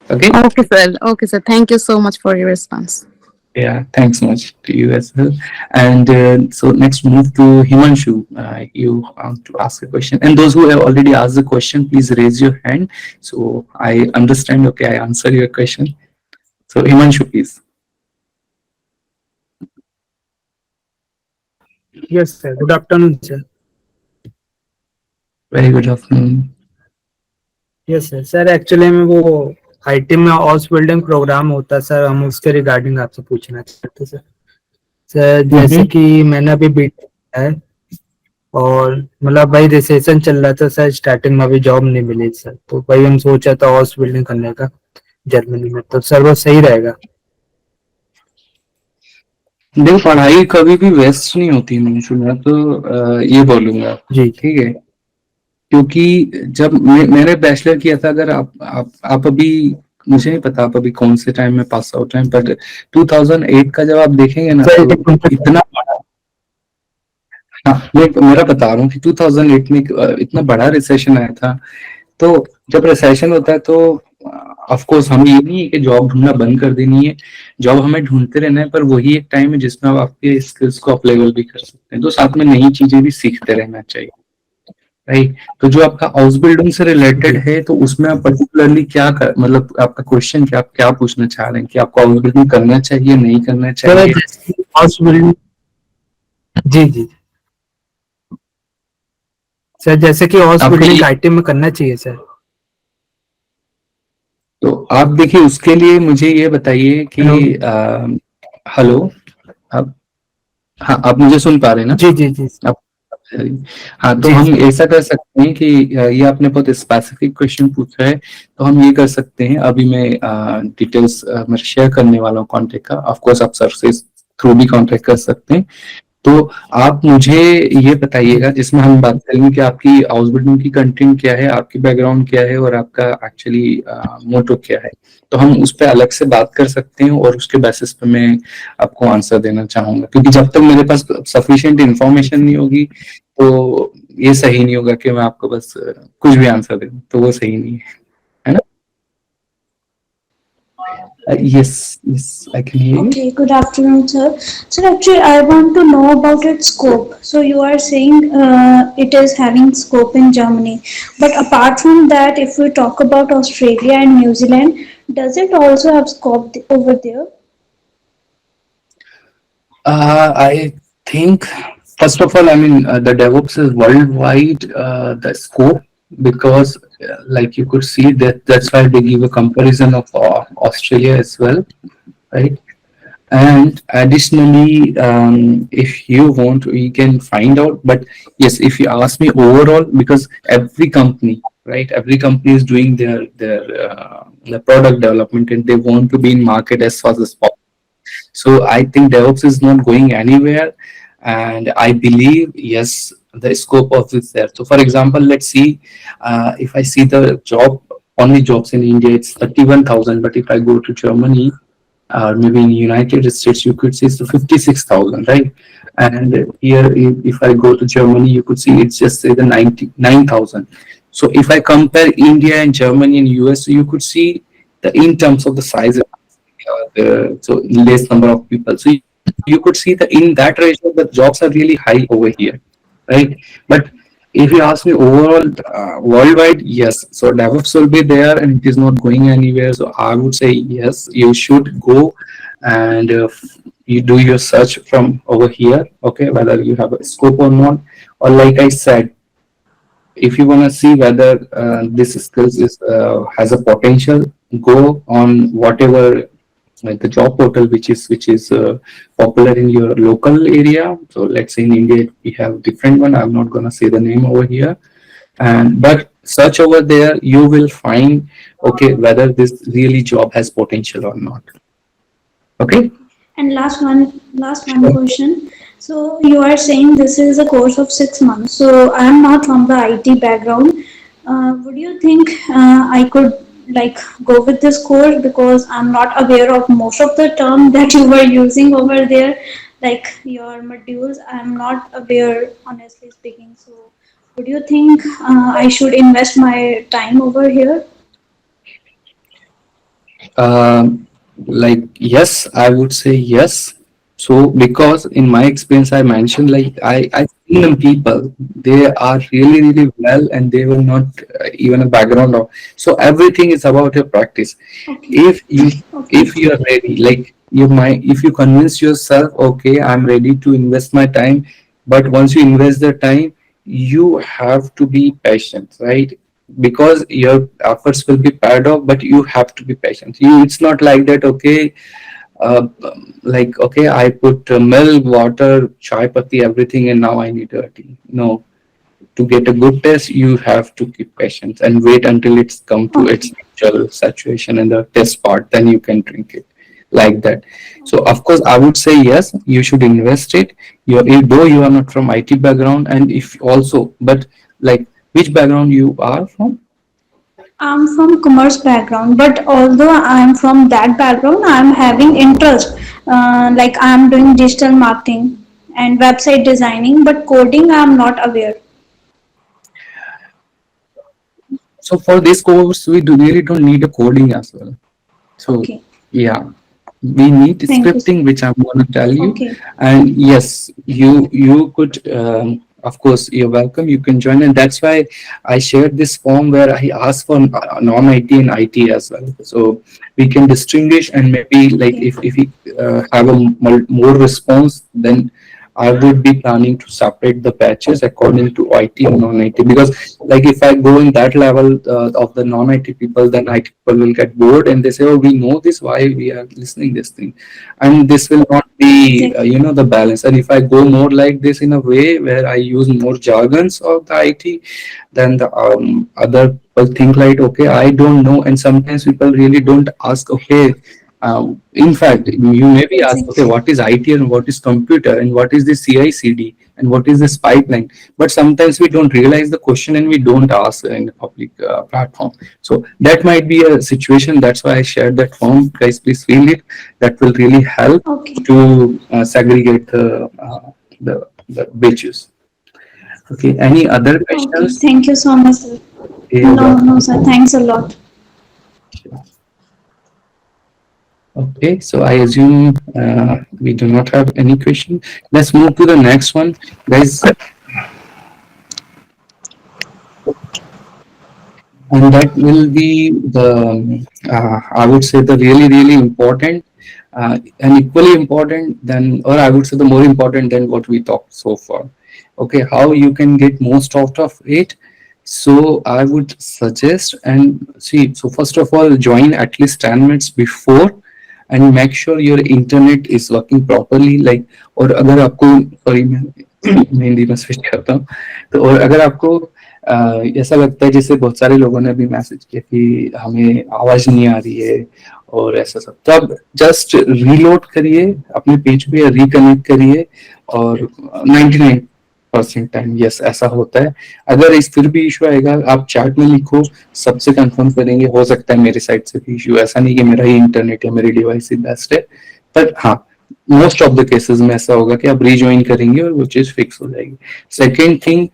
Okay. Okay, sir. Okay, sir. Thank you so much for your response. Yeah, thanks much to you as well. And so next move to Himanshu. You want to ask a question, and those who have already asked the question, please raise your hand so I understand. Okay, I answer your question. So Himanshu, please. Yes, sir. Good afternoon, sir. Very good afternoon. Yes sir sir actually में वो आईटी में हाउस बिल्डिंग प्रोग्राम होता है सर, हम उसके रिगार्डिंग आपसे पूछना चाहते सर। सर जैसे कि मैंने अभी बीटेक है और मतलब भाई रिसेशन चल रहा था सर, स्टार्टिंग में अभी जॉब नहीं मिली सर, तो भाई हम सोचा था हाउस बिल्डिंग करने का जर्मनी में, तो सर वो सही रहेगा? देखो, पढ़ाई कभी भी वेस्ट नहीं होती हिमांशु, मैं तो ये बोलूंगा जी ठीक है, क्योंकि जब मैंने बैचलर किया था, अगर आप अभी, मुझे नहीं पता आप अभी कौन से टाइम में पास आउट हैं, बट 2008 का जब आप देखेंगे ना तो इतना बड़ा, हाँ मैं मेरा बता रहा हूँ कि 2008 में इतना बड़ा रिसेशन आया था। तो जब रिसेशन होता है तो ऑफ कोर्स हम ये नहीं है कि जॉब ढूंढना बंद कर देनी है, जॉब हमें ढूंढते रहना है, पर वही एक टाइम है जिसमें आप आपके स्किल्स को अप लेवल भी कर सकते हैं, तो साथ में नई चीजें भी सीखते रहना चाहिए, राइट। तो जो आपका हाउस बिल्डिंग से रिलेटेड है, तो उसमें आप पर्टिकुलरली क्या मतलब आपका क्वेश्चन क्या, आप क्या पूछना चाह रहे हैं कि आपको हाउस बिल्डिंग करना चाहिए, नहीं करना चाहिए? हाउस बिल्डिंग, जी जी सर, जैसे कि हाउस बिल्डिंग आईटी में करना चाहिए सर। तो आप देखिए, उसके लिए मुझे ये बताइए कि हेलो, आप, हाँ आप मुझे सुन पा रहे हैं ना? जी जी जी आप, हाँ, तो हम ऐसा कर सकते हैं कि ये आपने बहुत स्पेसिफिक क्वेश्चन पूछा है, तो हम ये कर सकते हैं, अभी मैं डिटेल्स मैं शेयर करने वाला हूँ कॉन्टेक्ट का, ऑफ कोर्स आप सर से थ्रू भी कॉन्टेक्ट कर सकते हैं। तो आप मुझे ये बताइएगा, जिसमें हम बात करेंगे कि आपकी हाउस बिल्डिंग की कंटेंट क्या है, आपकी बैकग्राउंड क्या है, और आपका एक्चुअली मोटो क्या है, तो हम उस पर अलग से बात कर सकते हैं, और उसके बेसिस पे मैं आपको आंसर देना चाहूंगा, क्योंकि जब तक मेरे पास सफिशिएंट इंफॉर्मेशन नहीं होगी तो ये सही नहीं होगा कि मैं आपको बस कुछ भी आंसर दे दूं, तो वो सही नहीं है ना? Yes, I can hear you. Okay, good afternoon, sir. Sir, actually, I want to know about its scope. So you are saying it is having scope in Germany, but apart from that, if we talk about Australia and New Zealand, does it also have scope over there? I think, first of all, I mean, the DevOps is worldwide, the scope, because like you could see that's why they give a comparison of Australia as well, right? And additionally, if you want, we can find out, but yes, if you ask me overall, because every company, right, every company is doing their product development, and they want to be in market as fast as possible. So I think DevOps is not going anywhere, and I believe, yes, the scope of this there. So for example, let's see, if I see the only jobs in India, it's 31,000, but if I go to Germany, or maybe in United States, you could see it's 56,000, right? And here, if I go to Germany, you could see it's just say the 99,000. So if I compare India and Germany and US, you could see in terms of the size, so less number of people. So you could see that in that ratio, the jobs are really high over here, right? But If you ask me overall, worldwide, yes. So DevOps will be there and it is not going anywhere. So I would say yes, you should go and you do your search from over here, okay, whether you have a scope or not. Or like I said, if you want to see whether this skills is has a potential, go on whatever like the job portal which is popular in your local area. So let's say in India we have different one. I'm not gonna say the name over here, and but search over there, you will find okay whether this really job has potential or not. Okay. And last one question. So you are saying this is a course of 6 months. So I am not from the IT background. Would you think I could like go with this course because I'm not aware of most of the term that you were using over there, like your modules. I'm not aware, honestly speaking. So would you think I should invest my time over here? Like yes, I would say yes. So because in my experience I mentioned like I seen them people, they are really well and they were not even a background of, so everything is about your practice. Okay. If you Okay. if you are ready, like you might, if you convince yourself okay I'm ready to invest my time, but once you invest the time you have to be patient, right? Because your efforts will be paid off, but you have to be patient. You, it's not like that okay uh, like okay I put milk, water, chai patti, everything and now I need a tea. No, to get a good test you have to keep patience and wait until it's come to its actual saturation and the test part, then you can drink it, like that. So of course I would say yes, you should invest it. You, though you are not from IT background, and if also, but like which background you are from? I'm from commerce background, but although I'm from that background, I'm having interest. Like I'm doing digital marketing and website designing, but coding I'm not aware. So for this course we do really don't need a coding as well. So Okay. yeah, we need Thank you. scripting, which I'm going to tell you. Okay. And yes, you could of course you're welcome, you can join, and that's why I shared this form where I asked for non-IT and IT as well, so we can distinguish. And maybe like Okay. if we have a more response, then I would be planning to separate the batches according to IT and non-IT, because like if I go in that level of the non-IT people, then IT people will get bored and they say, oh, we know this, why we are listening this thing, and this will not be Exactly. the balance. And if I go more like this in a way where I use more jargons of the IT, then the other people think like, okay, I don't know. And sometimes people really don't ask, okay, in fact, you may be asked, okay, Exactly. what is IT and what is computer and what is the CI/CD and what is this pipeline? But sometimes we don't realize the question and we don't ask in the public platform. So that might be a situation. That's why I shared that form. Guys, please fill it. That will really help Okay. to segregate the batches. Okay. Any other Okay. questions? Thank you so much, sir. No, sir. Thanks a lot. Okay, so I assume we do not have any question. Let's move to the next one, guys. And that will be the, I would say the really important and equally important than, or I would say the more important than what we talked so far. Okay, how you can get most out of it. So I would suggest, and see, so first of all, join at least 10 minutes before and make sure your internet is working properly. Like, और अगर आपको, sorry मैं मैं हिंदी में switch करता हूँ, तो और अगर आपको ऐसा लगता है जैसे बहुत सारे लोगों ने भी मैसेज किया कि हमें आवाज नहीं आ रही है और ऐसा सब, तो आप जस्ट रीलोड करिए अपने पेज पे, रिकनेक्ट करिए, और 99% टाइम यस ऐसा होता है। अगर इस फिर भी इशू आएगा, आप चैट में लिखो, सबसे कंफर्म करेंगे। हो सकता है मेरी साइड से भी इशू, ऐसा नहीं कि मेरा ही इंटरनेट या मेरी डिवाइस ही बेस्ट है, पर हाँ मोस्ट ऑफ द केसेस में ऐसा होगा कि आप रीजॉइन करेंगे और वो चीज फिक्स हो जाएगी। सेकेंड थिंग,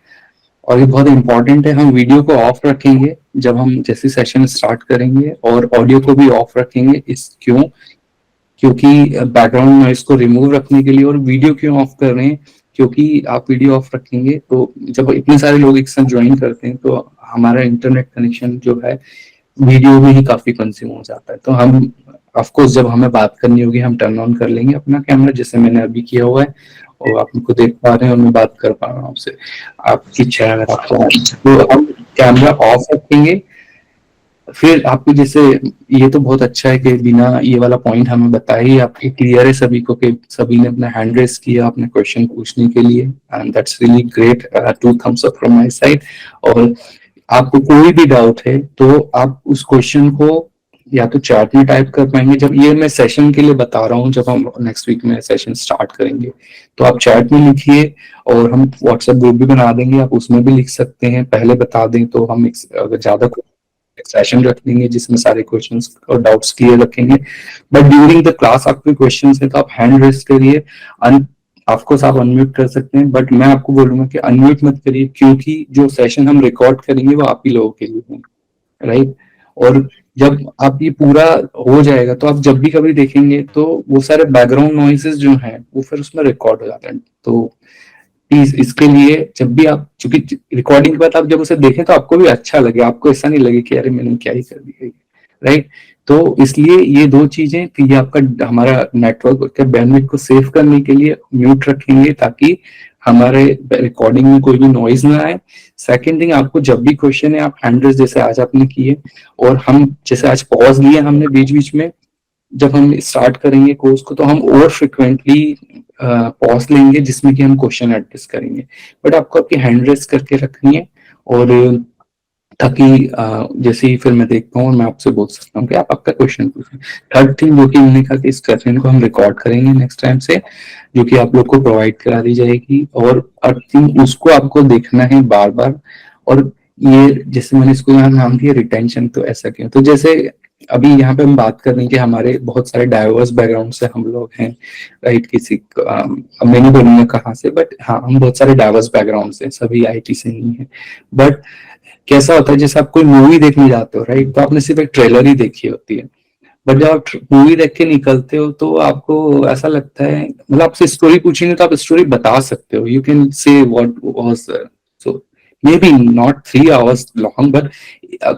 और ये बहुत इंपॉर्टेंट है, हम वीडियो को ऑफ रखेंगे जब हम जैसे सेशन स्टार्ट करेंगे, और ऑडियो को भी ऑफ रखेंगे। इस क्योंकि बैकग्राउंड नॉइस को रिमूव रखने के लिए। और वीडियो क्यों ऑफ कर रहे हैं, क्योंकि आप वीडियो ऑफ रखेंगे तो जब इतने सारे लोग एक साथ ज्वाइन करते हैं तो हमारा इंटरनेट कनेक्शन जो है वीडियो में ही काफी कंज्यूम हो जाता है। तो हम ऑफ कोर्स जब हमें बात करनी होगी हम टर्न ऑन कर लेंगे अपना कैमरा, जैसे मैंने अभी किया हुआ है, और आप उनको देख पा रहे हैं और मैं बात कर पा रहा हूँ आपसे। आपकी इच्छा है अगर आपको, तो हम कैमरा ऑफ रखेंगे। फिर आपको जैसे, ये तो बहुत अच्छा है कि बिना ये वाला पॉइंट हमें बताया ही आपके क्लियर है सभी को कि सभी ने अपना हैंड रेस किया अपने क्वेश्चन पूछने के लिए, and that's really great, 2 thumbs up from my side. और आपको कोई भी डाउट है तो आप उस क्वेश्चन को या तो चैट में टाइप कर पाएंगे, जब ये मैं सेशन के लिए बता रहा हूँ, जब हम नेक्स्ट वीक में सेशन स्टार्ट करेंगे तो आप चैट में लिखिए, और हम व्हाट्सएप ग्रुप भी बना देंगे, आप उसमें भी लिख सकते हैं। पहले बता दें तो हम अगर ज्यादा सेशन रख देंगे जिसमें सारे क्वेश्चंस और डाउट्स क्लियर रखेंगे। बट ड्यूरिंग द क्लास आपके क्वेश्चंस है तो आप हैंड रेस करिए, ऑफकोर्स आप अनम्यूट कर सकते हैं, बट मैं आपको बोलूंगा कि अनम्यूट मत करिए, क्योंकि जो सेशन हम रिकॉर्ड करेंगे वो आप ही लोगों के लिए है, राइट। और जब आप ये पूरा हो जाएगा तो आप जब भी कभी देखेंगे तो वो सारे बैकग्राउंड नॉइसेस जो हैं वो फिर उसमें रिकॉर्ड हो जाते हैं। तो प्लीज इसके लिए जब भी आप, चूंकि रिकॉर्डिंग के बाद आप जब उसे देखें तो आपको भी अच्छा लगे, आपको ऐसा नहीं लगे कि अरे मैंने क्या ही कर दिया, राइट। तो इसलिए ये 2 चीजें, कि ये आपका हमारा नेटवर्क के बैंडविड्थ को सेव करने के लिए म्यूट रखेंगे ताकि हमारे रिकॉर्डिंग में कोई भी नॉइज ना आए। सेकंड थिंग, आपको जब भी क्वेश्चन है आप हैंड रेस जैसे आज आपने किए, और हम जैसे आज पॉज लिए हमने बीच बीच में, जब हम स्टार्ट करेंगे कोर्स को तो हम और फ्रिक्वेंटली पॉज लेंगे जिसमें कि हम क्वेश्चन एडजस्ट करेंगे, बट आपको आपकी हैंड रेस करके रखनी है, और ताकि जैसे ही फिर मैं देखता हूँ मैं आपसे बोल सकता हूँ कि आप आपका क्वेश्चन पूछें। थर्ड थिंग जो कि हमने कहा कि इस सेशन को हम रिकॉर्ड करेंगे नेक्स्ट टाइम से, जो कि आप लोग को प्रोवाइड करा दी जाएगी, और थर्ड थिंग उसको आपको देखना है बार बार। और ये जैसे मैंने इसको यहाँ नाम दिया रिटेंशन, तो ऐसा क्यों, तो जैसे अभी यहाँ पे हम बात कर रहे हैं कि हमारे बहुत सारे डाइवर्स बैकग्राउंड से हम लोग हैं, राइट। किसी मैं नहीं बोलूंगा कहाँ से, बट हाँ हम बहुत सारे डाइवर्स बैकग्राउंड से, सभी आईटी से नहीं है। बट कैसा होता है, जैसे आप कोई मूवी देखने जाते हो, राइट, तो आपने सिर्फ एक ट्रेलर ही देखी होती है, बट जब आप मूवी देख के निकलते हो तो आपको ऐसा लगता है, मतलब आपसे स्टोरी पूछेंगे तो आप स्टोरी बता सकते हो, you can say what was, so may be not 3 hours long, but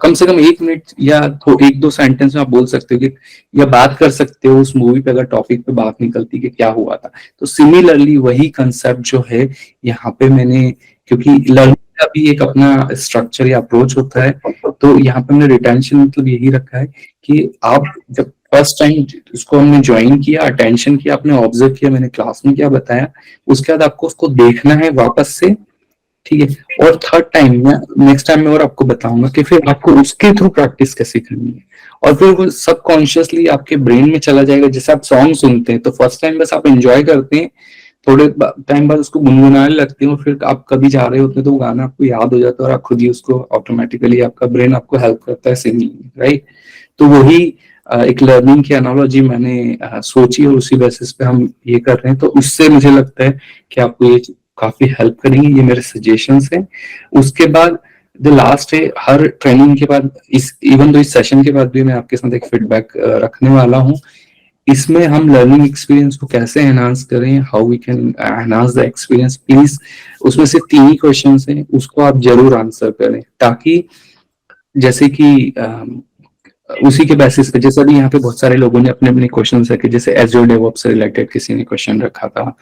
कम से कम 1 मिनट या 1-2 सेंटेंस में आप बोल सकते हो कि, या बात कर सकते हो उस मूवी पे अगर टॉपिक पे बात निकलती कि क्या हुआ था। तो सिमिलरली वही कंसेप्ट जो है यहाँ पे मैंने, क्योंकि लर्निंग का भी एक अपना स्ट्रक्चर या अप्रोच होता है, तो यहाँ पे हमने रिटेंशन मतलब यही रखा है कि आप जब फर्स्ट टाइम उसको हमने ज्वाइन किया, अटेंशन किया, आपने ऑब्जर्व किया मैंने क्लास में क्या बताया, उसके बाद आपको उसको देखना है वापस से, ठीक है। और थर्ड टाइम मैं नेक्स्ट टाइम में और आपको बताऊंगा कि फिर आपको उसके थ्रू प्रैक्टिस कैसे करनी है, और फिर वो सबकॉन्शियसली आपके ब्रेन में चला जाएगा। जैसे आप सॉन्ग सुनते हैं तो फर्स्ट टाइम बस आप एंजॉय करते हैं, थोड़े टाइम बाद उसको गुनगुनाने लगते हो, फिर आप कभी जा रहे होते हैं तो वो गाना आपको याद हो जाता है और आप खुद ही उसको ऑटोमेटिकली, आपका ब्रेन आपको हेल्प करता है सिंगिंग, राइट। तो वही एक लर्निंग की एनालॉजी मैंने सोची और उसी बेसिस पे हम ये कर रहे हैं, तो उससे मुझे लगता है कि आपको ये काफी हेल्प करेंगे, ये मेरे सजेशंस हैं। उसके बाद द लास्ट है, हर ट्रेनिंग के बाद, इस इवन दो इस सेशन के बाद भी मैं आपके साथ एक फीडबैक रखने वाला हूँ। इसमें हम लर्निंग एक्सपीरियंस को कैसे एनहांस करें, how we can enhance the experience, please उसमें से 3 ही क्वेश्चंस हैं, उसको आप जरूर आंसर करें, ताकि जैसे कि उसी के बेसिस पे, जैसे अभी यहाँ पे बहुत सारे लोगों ने अपने अपने क्वेश्चन रखे, जैसे एज़्योर डेवऑप्स से रिलेटेड किसी ने क्वेश्चन रखा था,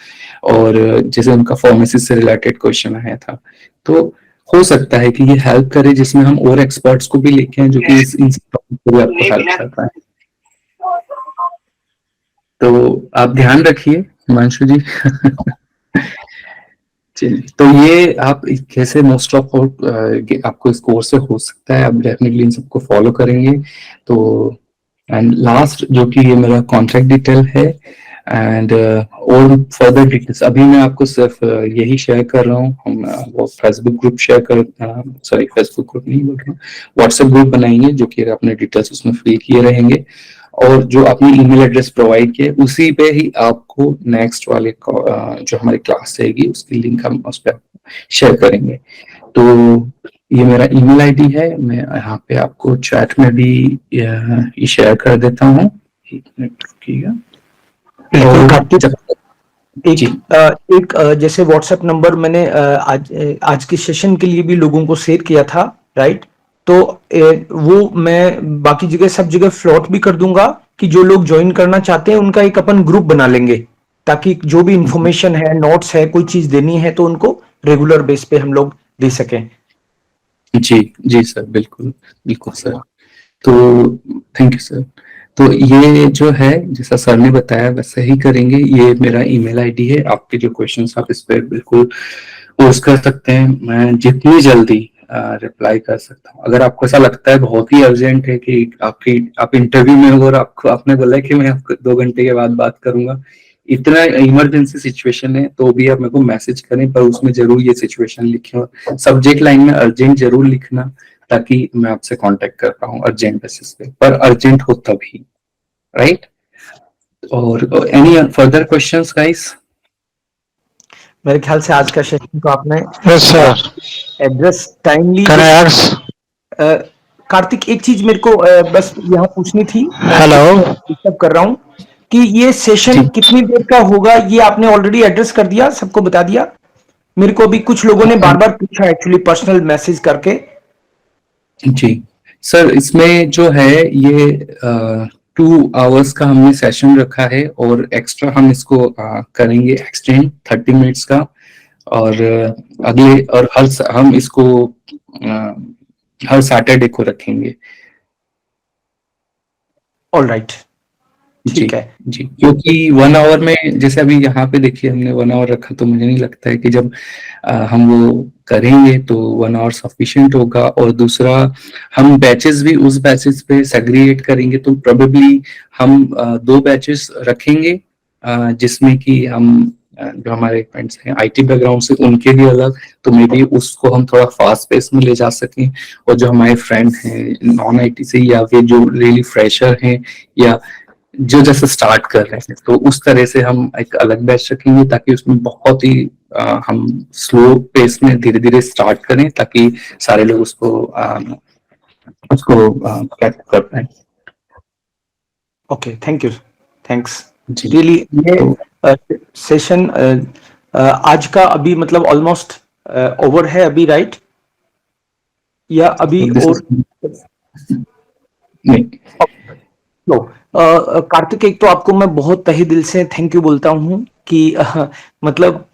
और जैसे उनका फार्मेसिस्ट से रिलेटेड क्वेश्चन आया था, तो हो सकता है कि ये हेल्प करे, जिसमें हम और एक्सपर्ट्स को भी लेके आए जो कि इन टॉपिक को भी आपको हेल्प करता है। तो आप ध्यान रखिए हिमांशु जी। तो ये आप कैसे मोस्ट ऑफ आपको इस कोर्स से हो सकता है, आप डेफिनेटली इन सबको फॉलो करेंगे। तो एंड लास्ट जो कि ये मेरा कॉन्टैक्ट डिटेल है, एंड और फर्दर डिटेल्स अभी मैं आपको सिर्फ यही शेयर कर रहा हूँ। हम वो फेसबुक ग्रुप शेयर कर, सॉरी फेसबुक ग्रुप नहीं बोल रहा हूँ, व्हाट्सएप ग्रुप बनाएंगे जो कि अपने डिटेल्स उसमें फिल किए रहेंगे, और जो अपनी ईमेल एड्रेस प्रोवाइड किए उसी पे ही आपको नेक्स्ट वाले जो हमारी क्लास रहेगी उसकी लिंक हम उस पर शेयर करेंगे। तो ये मेरा ईमेल आईडी है, मैं यहाँ पे आपको चैट में भी ये शेयर कर देता हूँ, एक मिनट रुकिएगा। जी। एक जैसे व्हाट्सएप नंबर मैंने आज के सेशन के लिए भी लोगों को शेयर किया था, राइट? तो वो मैं बाकी जगह सब जगह फ्लॉट भी कर दूंगा कि जो लोग ज्वाइन करना चाहते हैं उनका एक अपन ग्रुप बना लेंगे, ताकि जो भी इंफॉर्मेशन है, नोट्स है, कोई चीज देनी है तो उनको रेगुलर बेस पे हम लोग दे सकें। जी जी सर, बिल्कुल बिल्कुल सर। तो थैंक यू सर। तो ये जो है जैसा सर ने बताया वैसे ही करेंगे। ये मेरा ईमेल आईडी है, आपके जो क्वेश्चंस आप इस पे बिल्कुल पोस्ट कर सकते हैं, मैं जितनी जल्दी रिप्लाई कर सकता हूँ। अगर आपको ऐसा लगता है बहुत ही अर्जेंट है कि आप इंटरव्यू में हो और आपको आपने बोला है कि मैं आपको 2 घंटे के बाद बात करूंगा, इतना इमरजेंसी सिचुएशन है, तो भी आप मेरे को मैसेज करें, पर उसमें जरूर ये सिचुएशन लिखें, सब्जेक्ट लाइन में अर्जेंट जरूर लिखना, ताकि मैं आपसे कांटेक्ट कर पाऊँ अर्जेंट बेसिस पे, पर अर्जेंट हो तभी, राइट? और एनी फर्दर क्वेश्चंस गाइस? मेरे ख्याल से आज का सेशन को आपने yes sir, address timely. Can I ask? Kartik, एक चीज मेरे को बस यहाँ पूछनी थी, मैं हेलो। डिस्टर्ब कर रहा हूँ कि ये सेशन कितनी देर का होगा, ये आपने ऑलरेडी एड्रेस कर दिया, सबको बता दिया? मेरे को अभी कुछ लोगों ने बार बार पूछा एक्चुअली पर्सनल मैसेज करके। जी सर, इसमें जो है ये 2 आवर्स का हमने सेशन रखा है, और एक्स्ट्रा हम इसको करेंगे एक्सटेंड 30 मिनट्स का, और अगले और हम इसको हर सैटरडे को रखेंगे। ऑल राइट, ठीक है जी, क्योंकि 1 आवर में जैसे अभी यहाँ पे देखिए हमने 1 आवर रखा, तो मुझे नहीं लगता है कि जब हम वो करेंगे तो 1 आवर सफिशिएंट होगा। और दूसरा, हम बैचेस भी उस बैचेस पे सेग्रीगेट करेंगे, तो प्रोबेबली हम 2 बैचेस रखेंगे, जिसमें कि हम जो हमारे फ्रेंड्स हैं आईटी बैकग्राउंड से उनके लिए अलग, तो मे बी उसको हम थोड़ा फास्ट पेस में ले जा सकें, और जो हमारे फ्रेंड हैं नॉन आईटी से, या फिर जो रियली फ्रेशर हैं, या जो जैसे स्टार्ट कर रहे हैं, तो उस तरह से हम एक अलग बैच रखेंगे, ताकि उसमें बहुत ही हम स्लो पेस में धीरे धीरे स्टार्ट करें, ताकि सारे लोग उसको कैच कर पाए। ओके, थैंक यू, थैंक्स जी। रियली। ये सेशन आज का अभी मतलब ऑलमोस्ट ओवर है अभी, राइट? या अभी और नहीं? तो कार्तिक, एक तो आपको मैं बहुत तहे दिल से थैंक यू बोलता हूँ कि मतलब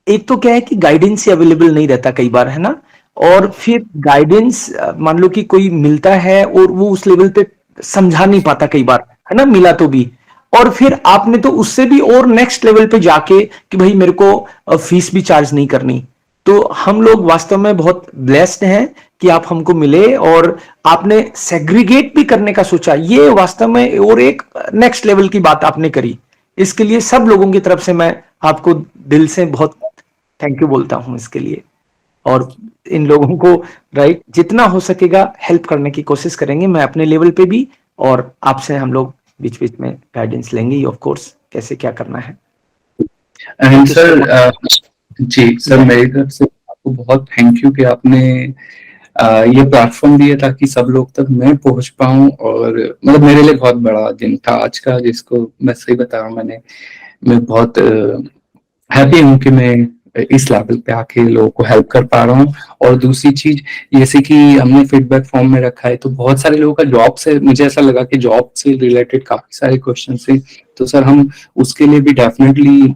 एक तो क्या है कि गाइडेंस ही अवेलेबल नहीं रहता कई बार, है ना? और फिर गाइडेंस मान लो कि कोई मिलता है और वो उस लेवल पे समझा नहीं पाता कई बार, है ना, मिला तो भी। और फिर आपने तो उससे भी और नेक्स्ट लेवल पे जाके कि भाई मेरे को फीस भी चार्ज नहीं करनी। तो हम लोग वास्तव में बहुत ब्लेस्ड हैं कि आप हमको मिले और आपने सेग्रीगेट भी करने का सोचा, ये वास्तव में और एक नेक्स्ट लेवल की बात आपने करी। इसके लिए सब लोगों की तरफ से मैं आपको दिल से बहुत थैंक यू बोलता हूं इसके लिए। और इन लोगों को राइट जितना हो सकेगा हेल्प करने की कोशिश करेंगे, मैं अपने लेवल पे भी, और आपसे हम लोग बीच बीच में गाइडेंस लेंगे ऑफ कोर्स, कैसे क्या करना है। एंड सर, जी सर, मेरी तरफ से आपको बहुत थैंक यू कि आपने ये प्लेटफॉर्म दिया ताकि सब लोग तक मैं पहुंच पाऊं। और मतलब मेरे लिए बहुत बड़ा दिन था आज का, जिसको मैं सही बता रहा हूँ, मैं बहुत हैप्पी हूँ कि मैं इस लेवल पे आके लोगों को हेल्प कर पा रहा हूँ। और दूसरी चीज, जैसे कि हमने फीडबैक फॉर्म में रखा है, तो बहुत सारे लोगों का जॉब से, मुझे ऐसा लगा कि जॉब से रिलेटेड काफी सारे क्वेश्चन थे, तो सर हम उसके लिए भी डेफिनेटली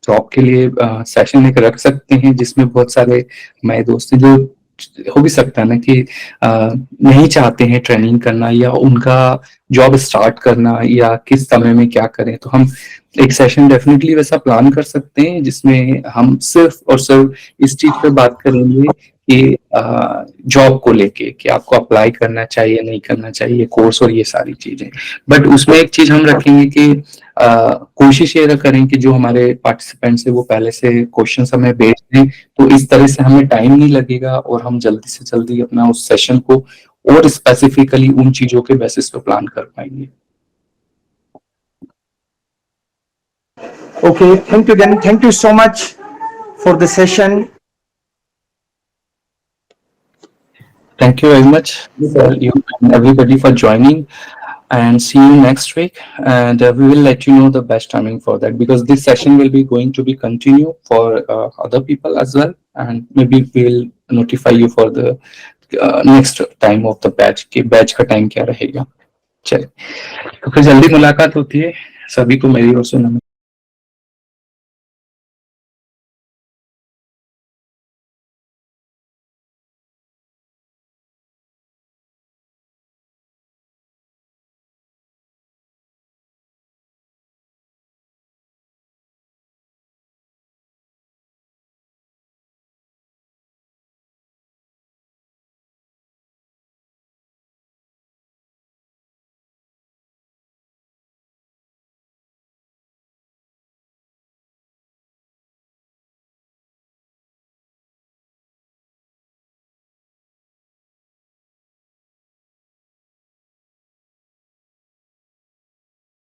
जॉब के लिए सेशन एक रख सकते हैं, जिसमें बहुत सारे हमारे दोस्त हैं जो हो भी सकता है ना कि नहीं चाहते हैं ट्रेनिंग करना, या उनका जॉब स्टार्ट करना, या किस समय में क्या करें। तो हम एक सेशन डेफिनेटली वैसा प्लान कर सकते हैं, जिसमें हम सिर्फ और सिर्फ इस चीज पे बात करेंगे कि जॉब को लेके कि आपको अप्लाई करना चाहिए नहीं करना चाहिए, कोर्स और ये सारी चीजें। बट उसमें एक चीज हम रखेंगे कि कोशिश ये करें कि जो हमारे पार्टिसिपेंट्स है वो पहले से क्वेश्चन हमें भेज दें, तो इस तरह से हमें टाइम नहीं लगेगा और हम जल्दी से जल्दी अपना उस सेशन को और स्पेसिफिकली उन चीजों के बेसिस पे प्लान कर पाएंगे। Okay, thank you again. Thank you so much for the session. Thank you very much, you and everybody for joining. and see you next week, and we will let you know the best timing for that, because this session will be going to be continue for other people as well, and maybe we will notify you for the next time of the batch कि बैच का टाइम क्या रहेगा. चलिए, तो फिर जल्दी मुलाकात होती है. सभी को मेरी ओर से नमस्कार.